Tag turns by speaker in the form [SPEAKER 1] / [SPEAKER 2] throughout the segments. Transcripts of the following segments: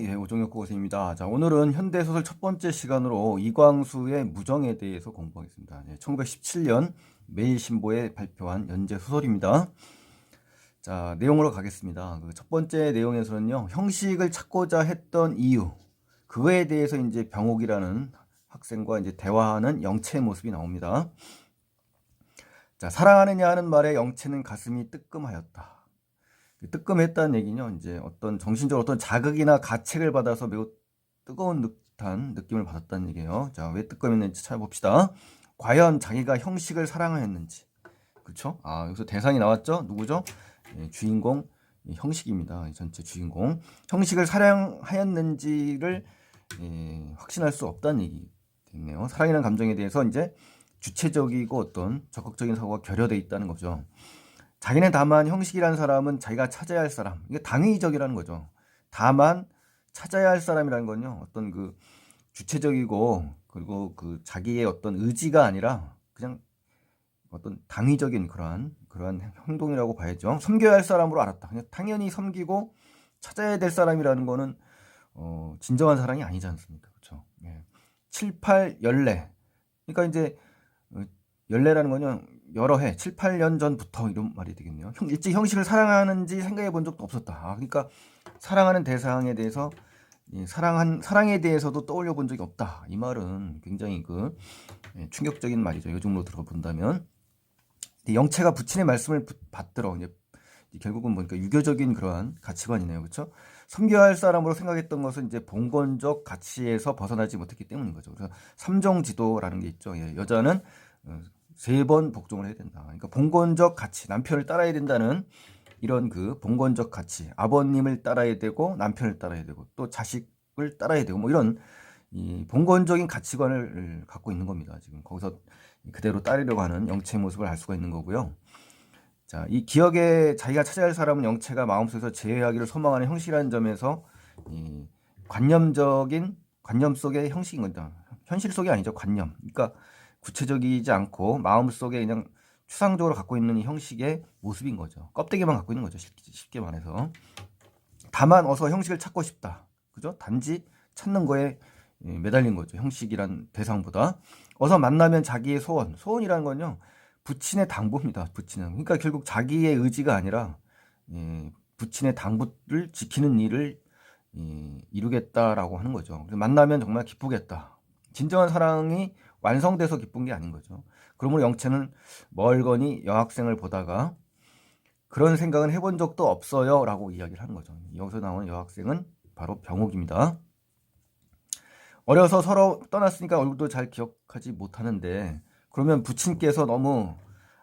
[SPEAKER 1] 예, 오종혁 고고생입니다. 자, 오늘은 현대소설 첫 번째 시간으로 이광수의 무정에 대해서 공부하겠습니다. 1917년 매일신보에 발표한 연재 소설입니다. 자, 내용으로 가겠습니다. 그 첫 번째 내용에서는요, 형식을 찾고자 했던 이유, 그거에 대해서 이제 병옥이라는 학생과 이제 대화하는 영채의 모습이 나옵니다. 자, 사랑하느냐 하는 말에 영채는 가슴이 뜨끔하였다. 뜨끔했다는 얘기는요, 이제 어떤 정신적으로 어떤 자극이나 가책을 받아서 매우 뜨거운 듯한 느낌을 받았다는 얘기예요. 자, 왜 뜨끔했는지 찾아봅시다. 과연 자기가 형식을 사랑하였는지. 그렇죠? 아, 여기서 대상이 나왔죠? 누구죠? 예, 주인공 형식입니다. 전체 주인공. 형식을 사랑하였는지를 확신할 수 없다는 얘기겠네요. 사랑이라는 감정에 대해서 이제 주체적이고 어떤 적극적인 사고가 결여되어 있다는 거죠. 자기는 다만 형식이라는 사람은 자기가 찾아야 할 사람, 이게 당위적이라는 거죠. 다만 찾아야 할 사람이라는 건요, 어떤 그 주체적이고 그리고 그 자기의 어떤 의지가 아니라 그냥 어떤 당위적인 그러한 행동이라고 봐야죠. 섬겨야 할 사람으로 알았다. 그냥 당연히 섬기고 찾아야 될 사람이라는 거는 진정한 사랑이 아니지 않습니까? 그렇죠? 예. 7, 8 연례. 그러니까 이제 연례라는 건요, 여러 해, 7, 8년 전부터 이런 말이 되겠네요. 일찍 형식을 사랑하는지 생각해 본 적도 없었다. 아, 그러니까 사랑하는 대상에 대해서 사랑에 대해서도 떠올려 본 적이 없다. 이 말은 굉장히 충격적인 말이죠. 요즘으로 들어본다면. 영채가 부친의 말씀을 받들어 이제 결국은 보니까 유교적인 그러한 가치관이네요. 그렇죠? 섬겨야 할 사람으로 생각했던 것은 이제 봉건적 가치에서 벗어나지 못했기 때문인 거죠. 그래서 삼정지도라는 게 있죠. 예, 여자는 3번 복종을 해야 된다. 그러니까 봉건적 가치, 남편을 따라야 된다는 이런 그 봉건적 가치, 아버님을 따라야 되고 남편을 따라야 되고 또 자식을 따라야 되고 뭐 이런 이 봉건적인 가치관을 갖고 있는 겁니다. 지금 거기서 그대로 따르려고 하는 영채의 모습을 알 수가 있는 거고요. 자, 이 기억에 자기가 찾아야 할 사람은 영채가 마음속에서 제외하기를 소망하는 형식이라는 점에서 이 관념 속의 형식인 겁니다. 현실 속이 아니죠. 관념. 그러니까 구체적이지 않고 마음속에 그냥 추상적으로 갖고 있는 이 형식의 모습인 거죠. 껍데기만 갖고 있는 거죠. 쉽게 말해서. 다만 어서 형식을 찾고 싶다. 그죠? 단지 찾는 거에 매달린 거죠. 형식이란 대상보다. 어서 만나면 자기의 소원이라는 건요. 부친의 당부입니다. 부친은. 그러니까 결국 자기의 의지가 아니라 부친의 당부를 지키는 일을 이루겠다라고 하는 거죠. 그래서 만나면 정말 기쁘겠다. 진정한 사랑이 완성돼서 기쁜 게 아닌 거죠. 그러므로 영채는 멀거니 여학생을 보다가 그런 생각은 해본 적도 없어요 라고 이야기를 하는 거죠. 여기서 나오는 여학생은 바로 병옥입니다. 어려서 서로 떠났으니까 얼굴도 잘 기억하지 못하는데 그러면 부친께서 너무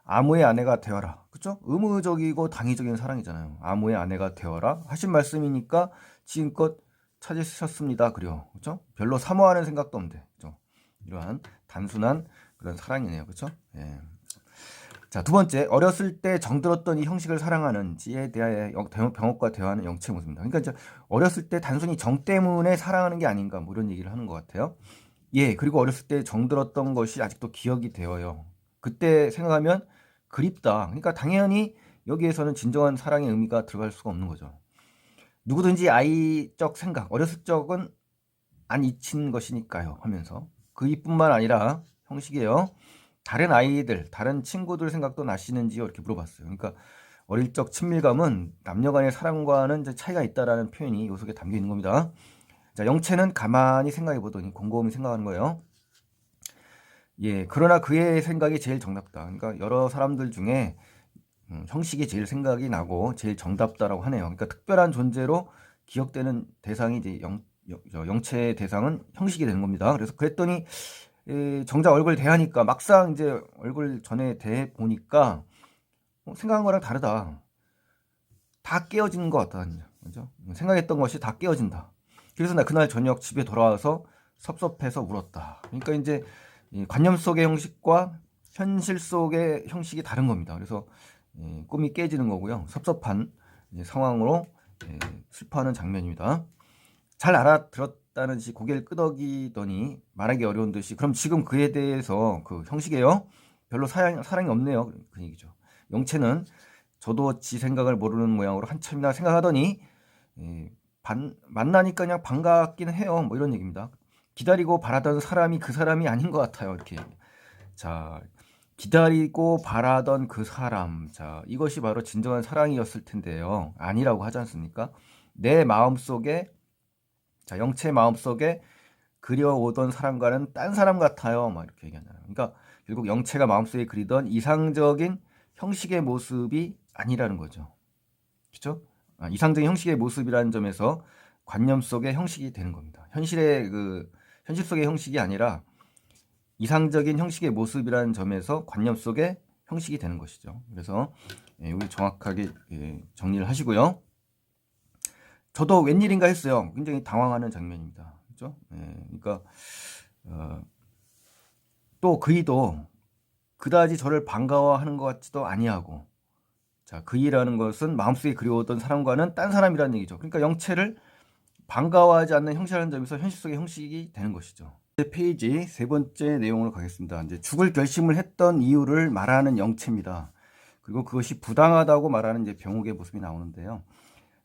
[SPEAKER 1] 아무의 아내가 되어라. 그쵸? 의무적이고 당위적인 사랑이잖아요. 아무의 아내가 되어라 하신 말씀이니까 지금껏 찾으셨습니다. 그래요. 그쵸? 별로 사모하는 생각도 없는데. 그쵸? 이러한 단순한 그런 사랑이네요. 그쵸? 예. 자, 두 번째, 어렸을 때 정들었던 이 형식을 사랑하는지에 대해 병옥과 대화하는 영채의 모습입니다. 그러니까 이제 어렸을 때 단순히 정 때문에 사랑하는 게 아닌가 뭐 이런 얘기를 하는 것 같아요. 예, 그리고 어렸을 때 정들었던 것이 아직도 기억이 되어요. 그때 생각하면 그립다. 그러니까 당연히 여기에서는 진정한 사랑의 의미가 들어갈 수가 없는 거죠. 누구든지 아이적 생각, 어렸을 적은 안 잊힌 것이니까요 하면서 그 이뿐만 아니라 형식이에요. 다른 아이들, 다른 친구들 생각도 나시는지요? 이렇게 물어봤어요. 그러니까 어릴 적 친밀감은 남녀 간의 사랑과는 차이가 있다라는 표현이 요 속에 담겨 있는 겁니다. 자, 영채는 가만히 생각해 보더니 곰곰이 생각하는 거예요. 예, 그러나 그의 생각이 제일 정답다. 그러니까 여러 사람들 중에 형식이 제일 생각이 나고 제일 정답다라고 하네요. 그러니까 특별한 존재로 기억되는 대상이 이제 영채의 대상은 형식이 되는 겁니다. 그래서 그랬더니 정작 얼굴 대하니까 막상 이제 얼굴 전에 대해 보니까 생각한 거랑 다르다. 다 깨어지는 것 같다. 그죠? 생각했던 것이 다 깨어진다. 그래서 나 그날 저녁 집에 돌아와서 섭섭해서 울었다. 그러니까 이제 관념 속의 형식과 현실 속의 형식이 다른 겁니다. 그래서 꿈이 깨지는 거고요. 섭섭한 상황으로 슬퍼하는 장면입니다. 잘 알아들었다는 듯이 고개를 끄덕이더니 말하기 어려운 듯이 그럼 지금 그에 대해서 그 형식이에요? 별로 사랑이 없네요. 그 얘기죠. 영채는 저도 지 생각을 모르는 모양으로 한참이나 생각하더니 만나니까 그냥 반갑긴 해요. 뭐 이런 얘기입니다. 기다리고 바라던 사람이 그 사람이 아닌 것 같아요. 이렇게. 자, 기다리고 바라던 그 사람. 자, 이것이 바로 진정한 사랑이었을 텐데요. 아니라고 하지 않습니까? 내 마음속에, 자, 영체 마음속에 그려오던 사람과는 딴 사람 같아요. 막 이렇게 얘기하잖아요. 그러니까 결국 영체가 마음속에 그리던 이상적인 형식의 모습이 아니라는 거죠. 그렇죠? 이상적인 형식의 모습이라는 점에서 관념 속의 형식이 되는 겁니다. 현실 속의 형식이 아니라 이상적인 형식의 모습이라는 점에서 관념 속의 형식이 되는 것이죠. 그래서 우리 정확하게 정리를 하시고요. 저도 웬일인가 했어요. 굉장히 당황하는 장면입니다. 그렇죠? 그러니까 또 그이도 그다지 저를 반가워하는 것 같지도 아니하고, 자, 그이라는 것은 마음속에 그리워오던 사람과는 딴 사람이라는 얘기죠. 그러니까 영체를 반가워하지 않는 형식이라는 점에서 현실 속의 형식이 되는 것이죠. 페이지 세 번째 내용으로 가겠습니다. 이제 죽을 결심을 했던 이유를 말하는 영체입니다. 그리고 그것이 부당하다고 말하는 이제 병욱의 모습이 나오는데요.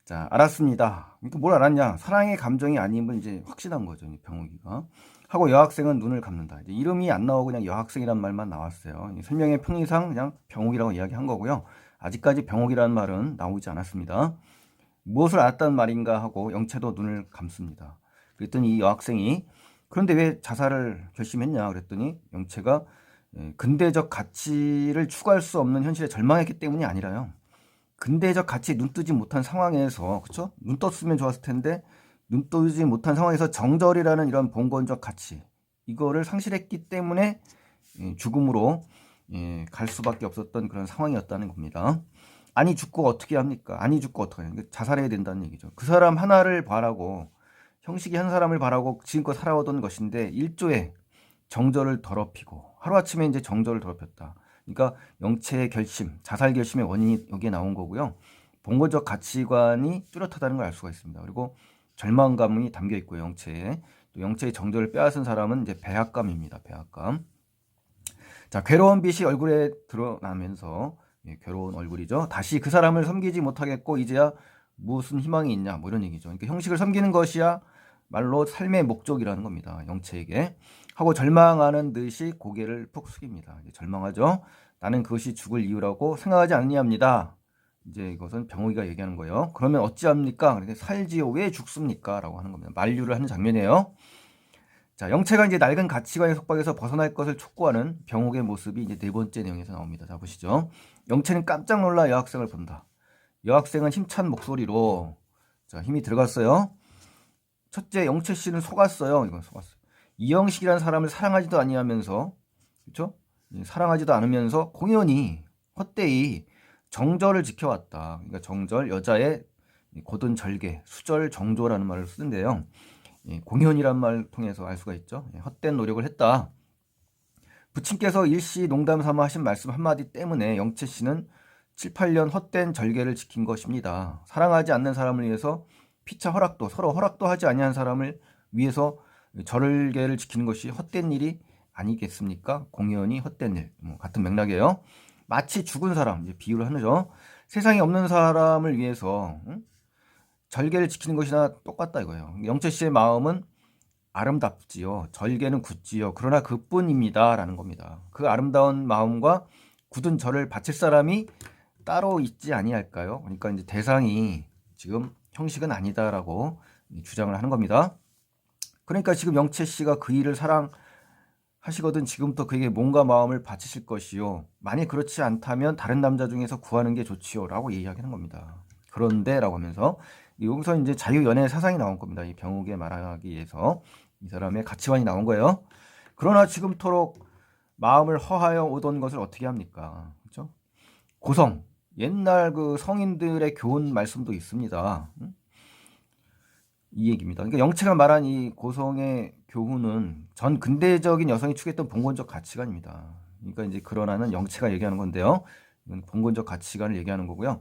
[SPEAKER 1] 자, 알았습니다. 그러니까 뭘 알았냐? 사랑의 감정이 아님을 이제 확신한 거죠, 병욱이가. 하고 여학생은 눈을 감는다. 이제 이름이 안 나오고 그냥 여학생이란 말만 나왔어요. 설명의 편의상 그냥 병욱이라고 이야기한 거고요. 아직까지 병욱이라는 말은 나오지 않았습니다. 무엇을 알았단 말인가 하고 영채도 눈을 감습니다. 그랬더니 이 여학생이 그런데 왜 자살을 결심했냐 그랬더니 영채가 근대적 가치를 추구할 수 없는 현실에 절망했기 때문이 아니라요. 근대적 가치에 눈 뜨지 못한 상황에서, 그쵸? 눈 떴으면 좋았을 텐데 눈 뜨지 못한 상황에서 정절이라는 이런 봉건적 가치, 이거를 상실했기 때문에 죽음으로 갈 수밖에 없었던 그런 상황이었다는 겁니다. 아니 죽고 어떻게 합니까? 아니 죽고 어떻게 하냐? 자살해야 된다는 얘기죠. 그 사람 하나를 바라고, 형식이 한 사람을 바라고 지금껏 살아오던 것인데 일조에 정절을 더럽히고 하루아침에 이제 정절을 더럽혔다. 그러니까 영체의 결심, 자살 결심의 원인이 여기에 나온 거고요. 봉건적 가치관이 뚜렷하다는 걸 알 수가 있습니다. 그리고 절망감이 담겨 있고요, 영체에. 또 영체의 정절을 빼앗은 사람은 이제 배악감입니다. 배악감. 자, 괴로운 빛이 얼굴에 드러나면서, 괴로운 얼굴이죠. 다시 그 사람을 섬기지 못하겠고 이제야 무슨 희망이 있냐, 뭐 이런 얘기죠. 그러니까 형식을 섬기는 것이야 말로 삶의 목적이라는 겁니다. 영체에게. 하고 절망하는 듯이 고개를 푹 숙입니다. 절망하죠. 나는 그것이 죽을 이유라고 생각하지 않느냐입니다. 이제 이것은 병욱이가 얘기하는 거예요. 그러면 어찌합니까? 그런데 살지요. 왜 죽습니까? 라고 하는 겁니다. 만류를 하는 장면이에요. 자, 영체가 이제 낡은 가치관의 속박에서 벗어날 것을 촉구하는 병욱의 모습이 이제 네 번째 내용에서 나옵니다. 자, 보시죠. 영체는 깜짝 놀라 여학생을 본다. 여학생은 힘찬 목소리로, 자, 힘이 들어갔어요. 첫째, 영채 씨는 속았어요. 이건 속았어요. 이영식이라는 사람을 사랑하지도 아니하면서, 그렇죠? 사랑하지도 않으면서 공연히 헛되이 정절을 지켜왔다. 그러니까 정절, 여자의 고든 절개, 수절 정조라는 말을 쓰는데요. 공연이란 말을 통해서 알 수가 있죠. 헛된 노력을 했다. 부친께서 일시 농담 삼아 하신 말씀 한마디 때문에 영채 씨는 7, 8년 헛된 절개를 지킨 것입니다. 사랑하지 않는 사람을 위해서 피차 허락도, 서로 허락도 하지 아니한 사람을 위해서 절개를 지키는 것이 헛된 일이 아니겠습니까? 공연이 헛된 일. 같은 맥락이에요. 마치 죽은 사람, 이제 비유를 하죠. 세상에 없는 사람을 위해서 절개를 지키는 것이나 똑같다 이거예요. 영채 씨의 마음은 아름답지요. 절개는 굳지요. 그러나 그뿐입니다. 라는 겁니다. 그 아름다운 마음과 굳은 절을 바칠 사람이 따로 있지 아니할까요? 그러니까 이제 대상이 지금 형식은 아니다라고 주장을 하는 겁니다. 그러니까 지금 영채 씨가 그 일을 사랑하시거든 지금부터 그에게 몸과 마음을 바치실 것이요. 만약 그렇지 않다면 다른 남자 중에서 구하는 게 좋지요. 라고 얘기하는 겁니다. 그런데 라고 하면서 여기서 이제 자유연애 사상이 나온 겁니다. 이 병욱에 말하기 위해서 이 사람의 가치관이 나온 거예요. 그러나 지금토록 마음을 허하여 오던 것을 어떻게 합니까? 그렇죠? 고성, 옛날 그 성인들의 교훈 말씀도 있습니다. 이 얘기입니다. 그러니까 영채가 말한 이 고성의 교훈은 전 근대적인 여성이 추구했던 봉건적 가치관입니다. 그러니까 이제 그러나는 영채가 얘기하는 건데요. 이건 봉건적 가치관을 얘기하는 거고요.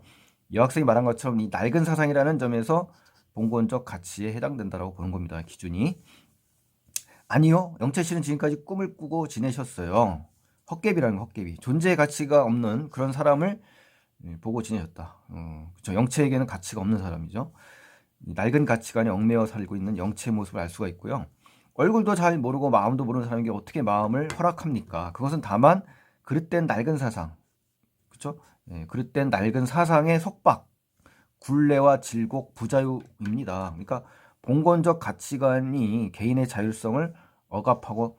[SPEAKER 1] 여학생이 말한 것처럼 이 낡은 사상이라는 점에서 봉건적 가치에 해당된다라고 보는 겁니다. 기준이. 아니요. 영채 씨는 지금까지 꿈을 꾸고 지내셨어요. 헛개비라는 거, 헛개비. 존재의 가치가 없는 그런 사람을 보고 지내셨다. 그렇죠. 영채에게는 가치가 없는 사람이죠. 낡은 가치관에 얽매여 살고 있는 영체의 모습을 알 수가 있고요. 얼굴도 잘 모르고 마음도 모르는 사람에게 어떻게 마음을 허락합니까? 그것은 다만 그릇된 낡은 사상, 그렇죠? 예, 그릇된 낡은 사상의 속박, 굴레와 질곡, 부자유입니다. 그러니까 봉건적 가치관이 개인의 자율성을 억압하고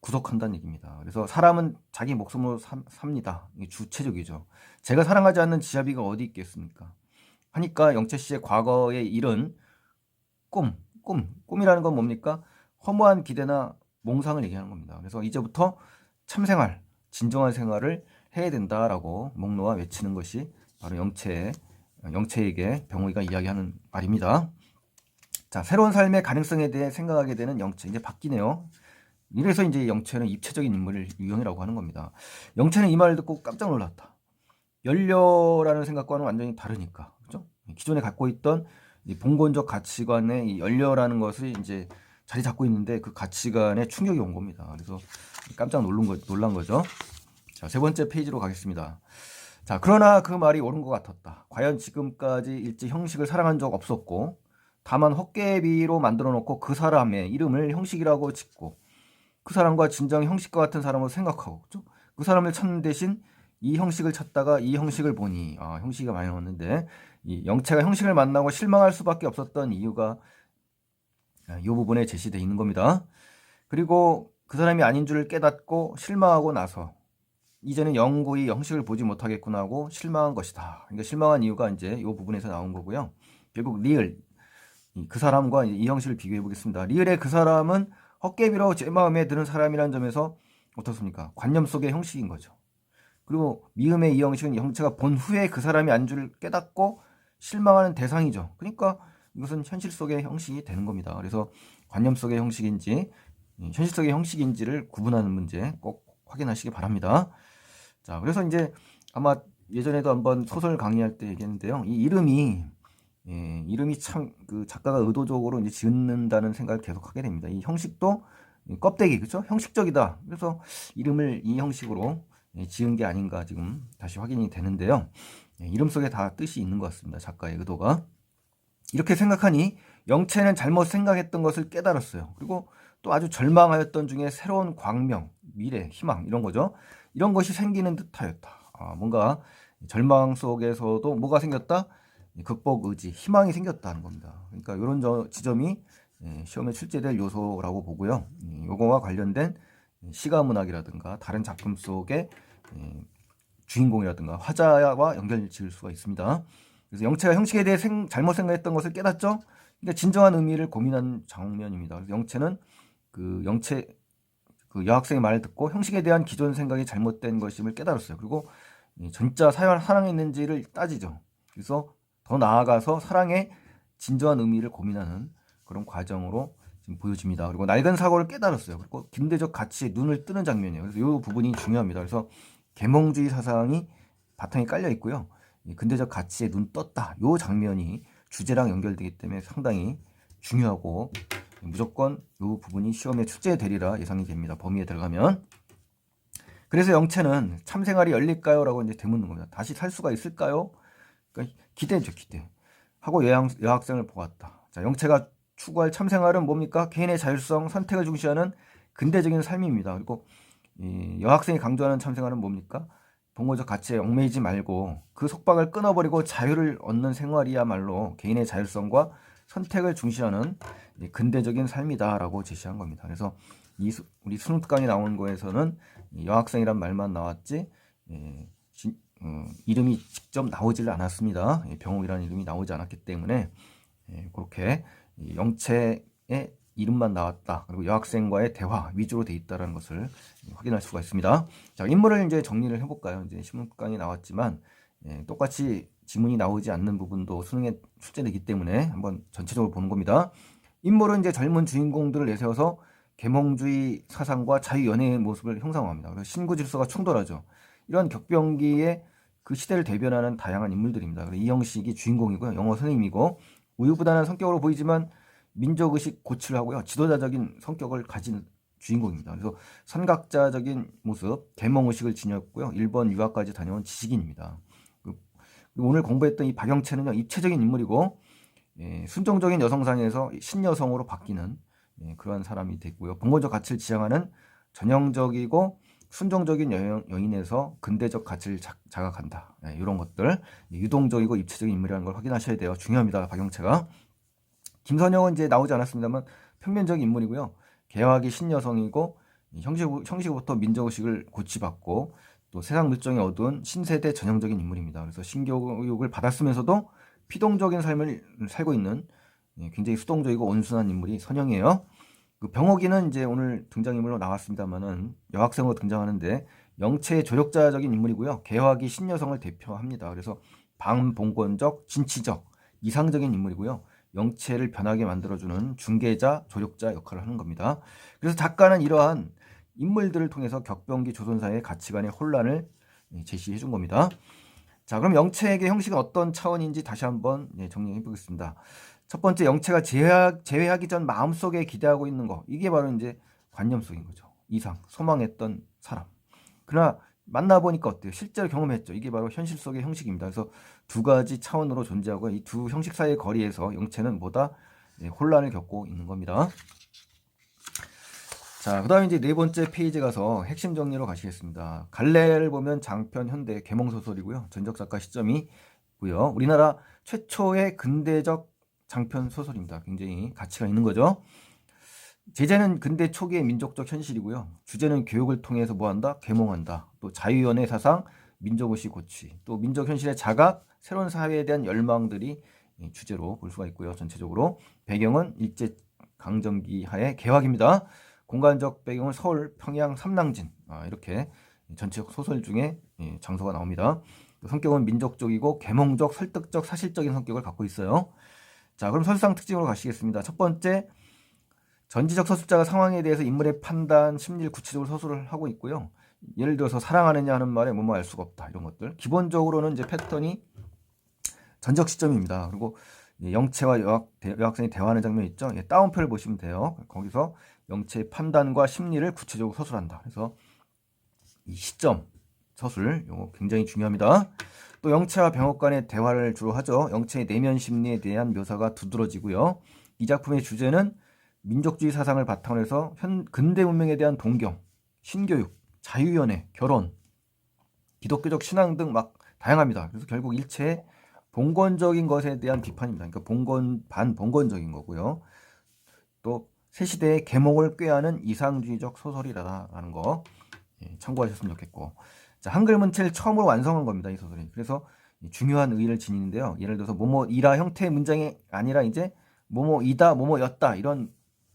[SPEAKER 1] 구속한다는 얘기입니다. 그래서 사람은 자기 목숨으로 삽니다. 이게 주체적이죠. 제가 사랑하지 않는 지자비가 어디 있겠습니까? 하니까 영채 씨의 과거의 일은 꿈이라는 건 뭡니까? 허무한 기대나 몽상을 얘기하는 겁니다. 그래서 이제부터 참생활, 진정한 생활을 해야 된다라고 목 놓아 외치는 것이 바로 영채에게 병호이가 이야기하는 말입니다. 자, 새로운 삶의 가능성에 대해 생각하게 되는 영채. 이제 바뀌네요. 이래서 이제 영채는 입체적인 인물을 유형이라고 하는 겁니다. 영채는 이 말을 듣고 깜짝 놀랐다. 연려라는 생각과는 완전히 다르니까, 그죠? 기존에 갖고 있던 이 봉건적 가치관의 이 연려라는 것이 이제 자리 잡고 있는데 그 가치관에 충격이 온 겁니다. 그래서 깜짝 놀란 거죠. 자, 세 번째 페이지로 가겠습니다. 자, 그러나 그 말이 옳은 것 같았다. 과연 지금까지 일제 형식을 사랑한 적 없었고, 다만 헛개비로 만들어 놓고 그 사람의 이름을 형식이라고 짓고, 그 사람과 진정 형식과 같은 사람으로 생각하고, 그죠? 그 사람을 찾는 대신 이 형식을 찾다가 이 형식을 보니, 형식이 많이 나왔는데, 이 영채가 형식을 만나고 실망할 수밖에 없었던 이유가 이 부분에 제시되어 있는 겁니다. 그리고 그 사람이 아닌 줄을 깨닫고 실망하고 나서 이제는 영구히 형식을 보지 못하겠구나 하고 실망한 것이다. 그러니까 실망한 이유가 이제 이 부분에서 나온 거고요. 결국 리을, 그 사람과 이 형식을 비교해 보겠습니다. 리을의 그 사람은 헛개비로 제 마음에 드는 사람이라는 점에서 어떻습니까? 관념 속의 형식인 거죠. 그리고 미음의 이 형식은 영체가 본 후에 그 사람이 안 줄을 깨닫고 실망하는 대상이죠. 그러니까 이것은 현실 속의 형식이 되는 겁니다. 그래서 관념 속의 형식인지 현실 속의 형식인지를 구분하는 문제 꼭 확인하시기 바랍니다. 자, 그래서 이제 아마 예전에도 한번 소설 강의할 때 얘기했는데요. 이 이름이 참 그 작가가 의도적으로 이제 지은다는 생각을 계속 하게 됩니다. 이 형식도 껍데기, 그렇죠? 형식적이다. 그래서 이름을 이 형식으로 지은 게 아닌가 지금 다시 확인이 되는데요. 이름 속에 다 뜻이 있는 것 같습니다. 작가의 의도가. 이렇게 생각하니 영채는 잘못 생각했던 것을 깨달았어요. 그리고 또 아주 절망하였던 중에 새로운 광명, 미래, 희망 이런 거죠. 이런 것이 생기는 듯하였다. 뭔가 절망 속에서도 뭐가 생겼다? 극복 의지, 희망이 생겼다는 겁니다. 그러니까 이런 지점이 시험에 출제될 요소라고 보고요. 요거와 관련된 시가문학이라든가 다른 작품 속의 주인공이라든가 화자와 연결 지을 수가 있습니다. 그래서 영채가 형식에 대해 잘못 생각했던 것을 깨닫죠. 그러니까 진정한 의미를 고민한 장면입니다. 그래서 영채는 그 여학생의 말을 듣고 형식에 대한 기존 생각이 잘못된 것임을 깨달았어요. 그리고 진짜 사랑했는지를 따지죠. 그래서 더 나아가서 사랑의 진정한 의미를 고민하는 그런 과정으로 지금 보여집니다. 그리고 낡은 사고를 깨달았어요. 그리고 근대적 가치에 눈을 뜨는 장면이에요. 그래서 이 부분이 중요합니다. 그래서 계몽주의 사상이 바탕에 깔려 있고요. 근대적 가치에 눈 떴다. 이 장면이 주제랑 연결되기 때문에 상당히 중요하고 무조건 이 부분이 시험에 출제되리라 예상이 됩니다. 범위에 들어가면. 그래서 영채는 참생활이 열릴까요? 라고 이제 되묻는 겁니다. 다시 살 수가 있을까요? 그러니까 기대죠, 기대. 하고 여학생을 보았다. 자, 영채가 추구할 참생활은 뭡니까? 개인의 자율성, 선택을 중시하는 근대적인 삶입니다. 그리고 이 여학생이 강조하는 참생활은 뭡니까? 동호적 가치에 얽매이지 말고 그 속박을 끊어버리고 자유를 얻는 생활이야말로 개인의 자율성과 선택을 중시하는 근대적인 삶이다라고 제시한 겁니다. 그래서 우리 수능 특강에 나온 거에서는 여학생이란 말만 나왔지 이름이 직접 나오질 않았습니다. 병옥이라는 이름이 나오지 않았기 때문에 그렇게 영채의 이름만 나왔다. 그리고 여학생과의 대화 위주로 돼 있다는 것을 확인할 수가 있습니다. 자, 인물을 이제 정리를 해볼까요? 이제 신문강이 나왔지만 똑같이 지문이 나오지 않는 부분도 수능에 출제되기 때문에 한번 전체적으로 보는 겁니다. 인물은 이제 젊은 주인공들을 내세워서 계몽주의 사상과 자유연애의 모습을 형상화합니다. 그래서 신구 질서가 충돌하죠. 이런 격변기에 그 시대를 대변하는 다양한 인물들입니다. 이 형식이 주인공이고요. 영어 선생님이고 우유부단한 성격으로 보이지만 민족의식 고취하고요. 지도자적인 성격을 가진 주인공입니다. 그래서 선각자적인 모습, 계몽의식을 지녔고요. 일본 유학까지 다녀온 지식인입니다. 그리고 오늘 공부했던 이 박영채는요. 입체적인 인물이고 순종적인 여성상에서 신여성으로 바뀌는 그러한 사람이 됐고요. 봉건적 가치를 지향하는 전형적이고 순종적인 여인에서 근대적 가치를 자각한다. 이런 것들 유동적이고 입체적인 인물이라는 걸 확인하셔야 돼요. 중요합니다. 박영채가. 김선영은 이제 나오지 않았습니다만 평면적인 인물이고요. 개화기 신여성이고 형식부터 민족의식을 고치받고 또 세상 물정에 얻은 신세대 전형적인 인물입니다. 그래서 신교육을 받았으면서도 피동적인 삶을 살고 있는 굉장히 수동적이고 온순한 인물이 선영이에요. 그 병옥이는 이제 오늘 등장인물로 나왔습니다만은 여학생으로 등장하는데 영체의 조력자적인 인물이고요. 개화기 신여성을 대표합니다. 그래서 반봉건적, 진취적, 이상적인 인물이고요. 영체를 변하게 만들어주는 중개자, 조력자 역할을 하는 겁니다. 그래서 작가는 이러한 인물들을 통해서 격변기 조선사의 가치관의 혼란을 제시해 준 겁니다. 자, 그럼 영체의 형식은 어떤 차원인지 다시 한번 정리해 보겠습니다. 첫 번째, 영체가 제외하기 전 마음속에 기대하고 있는 거, 이게 바로 이제 관념 속인 거죠. 이상, 소망했던 사람. 그러나 만나보니까 어때요? 실제로 경험했죠. 이게 바로 현실 속의 형식입니다. 그래서 두 가지 차원으로 존재하고 이 두 형식 사이의 거리에서 영체는 뭐다? 혼란을 겪고 있는 겁니다. 자, 그 다음에 이제 네 번째 페이지 가서 핵심 정리로 가시겠습니다. 갈래를 보면 장편, 현대, 계몽소설이고요. 전적 작가 시점이 있고요. 우리나라 최초의 근대적 장편 소설입니다. 굉장히 가치가 있는 거죠. 제재는 근대 초기의 민족적 현실이고요. 주제는 교육을 통해서 뭐한다? 계몽한다. 또 자유연애 사상, 민족의식 고취, 또 민족 현실의 자각, 새로운 사회에 대한 열망들이 주제로 볼 수가 있고요. 전체적으로 배경은 일제 강점기 하에 개화기입니다. 공간적 배경은 서울, 평양, 삼랑진, 이렇게 전체적 소설 중에 장소가 나옵니다. 성격은 민족적이고 계몽적, 설득적, 사실적인 성격을 갖고 있어요. 자, 그럼 서술상 특징으로 가시겠습니다. 첫 번째, 전지적 서술자가 상황에 대해서 인물의 판단, 심리를 구체적으로 서술을 하고 있고요. 예를 들어서 사랑하느냐 하는 말에 뭐뭐 알 수가 없다, 이런 것들. 기본적으로는 이제 패턴이 전적 시점입니다. 그리고 영체와 여학생이 대화하는 장면 있죠. 다운표를 보시면 돼요. 거기서 영체의 판단과 심리를 구체적으로 서술한다. 그래서 이 시점 서술 이거 굉장히 중요합니다. 또 영체와 병옥 간의 대화를 주로 하죠. 영체의 내면 심리에 대한 묘사가 두드러지고요. 이 작품의 주제는 민족주의 사상을 바탕으로 해서 근대 문명에 대한 동경, 신교육, 자유연애, 결혼, 기독교적 신앙 등 막 다양합니다. 그래서 결국 일체의 봉건적인 것에 대한 비판입니다. 그러니까 반봉건적인 거고요. 또 새 시대의 계몽을 꾀하는 이상주의적 소설이라는 거 참고하셨으면 좋겠고, 자, 한글 문체를 처음으로 완성한 겁니다. 이 소설이. 그래서 중요한 의의를 지니는데요. 예를 들어서 뭐뭐이라 형태의 문장이 아니라 이제 뭐뭐이다, 뭐뭐였다 이런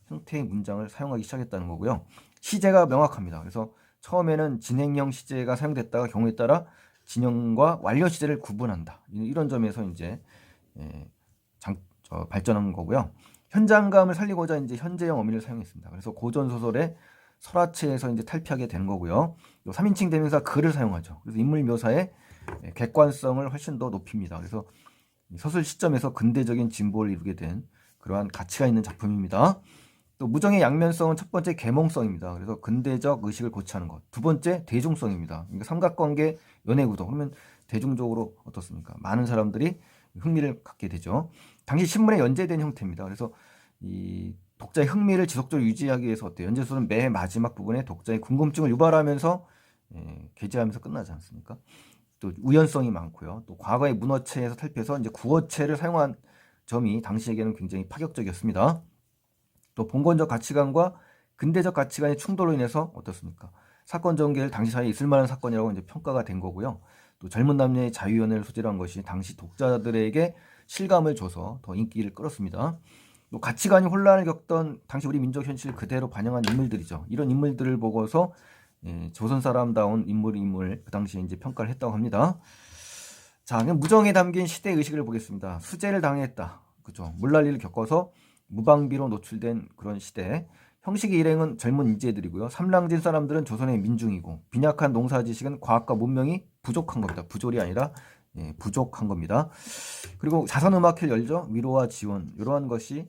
[SPEAKER 1] 형태의 문장을 사용하기 시작했다는 거고요. 시제가 명확합니다. 그래서 처음에는 진행형 시제가 사용됐다가 경우에 따라 진행과 완료 시제를 구분한다. 이런 점에서 이제 발전한 거고요. 현장감을 살리고자 이제 현재형 어미를 사용했습니다. 그래서 고전 소설의 설화체에서 이제 탈피하게 되는 거고요. 3인칭 대명사 그를 사용하죠. 그래서 인물 묘사의 객관성을 훨씬 더 높입니다. 그래서 서술 시점에서 근대적인 진보를 이루게 된 그러한 가치가 있는 작품입니다. 또 무정의 양면성은 첫 번째 계몽성입니다. 그래서 근대적 의식을 고취하는 것. 두 번째 대중성입니다. 그러니까 삼각관계 연애구도. 그러면 대중적으로 어떻습니까? 많은 사람들이 흥미를 갖게 되죠. 당시 신문에 연재된 형태입니다. 그래서 이 독자의 흥미를 지속적으로 유지하기 위해서 어때요? 연재소설은 매 마지막 부분에 독자의 궁금증을 유발하면서 게재하면서 끝나지 않습니까? 또 우연성이 많고요. 또 과거의 문어체에서 탈피해서 이제 구어체를 사용한 점이 당시에게는 굉장히 파격적이었습니다. 또 봉건적 가치관과 근대적 가치관의 충돌로 인해서 어떻습니까? 사건 전개를 당시 사회에 있을 만한 사건이라고 이제 평가가 된 거고요. 또 젊은 남녀의 자유연애를 소재로 한 것이 당시 독자들에게 실감을 줘서 더 인기를 끌었습니다. 또 가치관이 혼란을 겪던 당시 우리 민족 현실을 그대로 반영한 인물들이죠. 이런 인물들을 보고서 조선 사람다운 인물 그 당시에 이제 평가를 했다고 합니다. 자, 그럼 무정에 담긴 시대 의식을 보겠습니다. 수재를 당했다, 그죠? 물난리를 겪어서 무방비로 노출된 그런 시대. 형식의 일행은 젊은 인재들이고요. 삼랑진 사람들은 조선의 민중이고 빈약한 농사 지식은 과학과 문명이 부족한 겁니다. 부졸이 아니라 부족한 겁니다. 그리고 자선음악회를 열죠. 위로와 지원 이러한 것이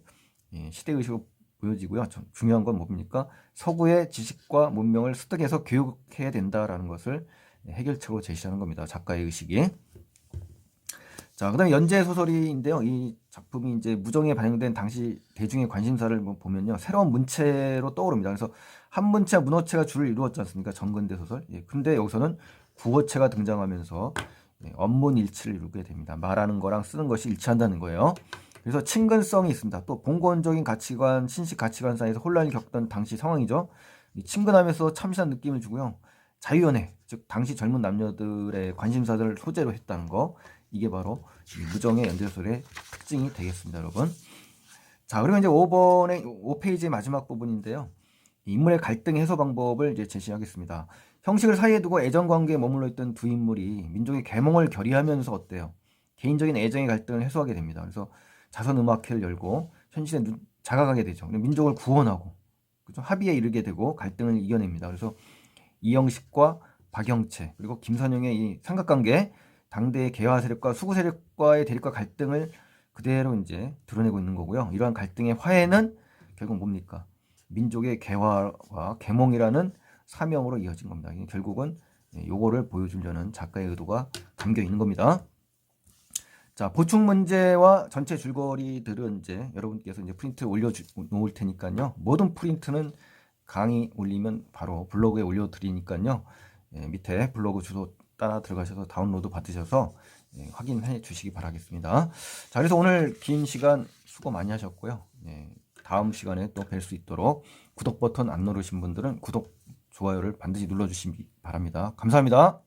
[SPEAKER 1] 시대의식으로 보여지고요. 중요한 건 뭡니까? 서구의 지식과 문명을 습득해서 교육해야 된다라는 것을 해결책으로 제시하는 겁니다. 작가의 의식이. 자, 그다음에 연재 소설인데요. 이 작품이 이제 무정에 반영된 당시 대중의 관심사를 뭐 보면요, 새로운 문체로 떠오릅니다. 그래서 한문체와 문어체가 줄을 이루었지 않습니까? 정근대 소설. 예, 근데 여기서는 구어체가 등장하면서 언문일치를 이루게 됩니다. 말하는 거랑 쓰는 것이 일치한다는 거예요. 그래서 친근성이 있습니다. 또 봉건적인 가치관, 신식 가치관 사이에서 혼란을 겪던 당시 상황이죠. 이 친근하면서 참신한 느낌을 주고요. 자유연애, 즉 당시 젊은 남녀들의 관심사들을 소재로 했다는 거, 이게 바로 무정의 연재소설의 특징이 되겠습니다, 여러분. 자, 그리고 이제 5번의 5페이지의 마지막 부분인데요. 인물의 갈등 해소 방법을 이제 제시하겠습니다. 형식을 사이에 두고 애정 관계에 머물러 있던 두 인물이 민족의 계몽을 결의하면서 어때요? 개인적인 애정의 갈등을 해소하게 됩니다. 그래서 자선 음악회를 열고 현실에 자각하게 되죠. 민족을 구원하고, 그죠? 합의에 이르게 되고 갈등을 이겨냅니다. 그래서 이영식과 박영채, 그리고 김선영의 이 삼각관계, 당대의 개화 세력과 수구 세력과의 대립과 갈등을 그대로 이제 드러내고 있는 거고요. 이러한 갈등의 화해는 결국 뭡니까? 민족의 개화와 계몽이라는 사명으로 이어진 겁니다. 결국은 요거를 보여주려는 작가의 의도가 담겨 있는 겁니다. 자, 보충 문제와 전체 줄거리들은 이제 여러분께서 이제 프린트 올려 놓을 테니까요. 모든 프린트는 강의 올리면 바로 블로그에 올려 드리니까요. 밑에 블로그 주소 따라 들어가셔서 다운로드 받으셔서 확인해 주시기 바라겠습니다. 자, 그래서 오늘 긴 시간 수고 많이 하셨고요. 다음 시간에 또 뵐 수 있도록 구독 버튼 안 누르신 분들은 구독, 좋아요를 반드시 눌러주시기 바랍니다. 감사합니다.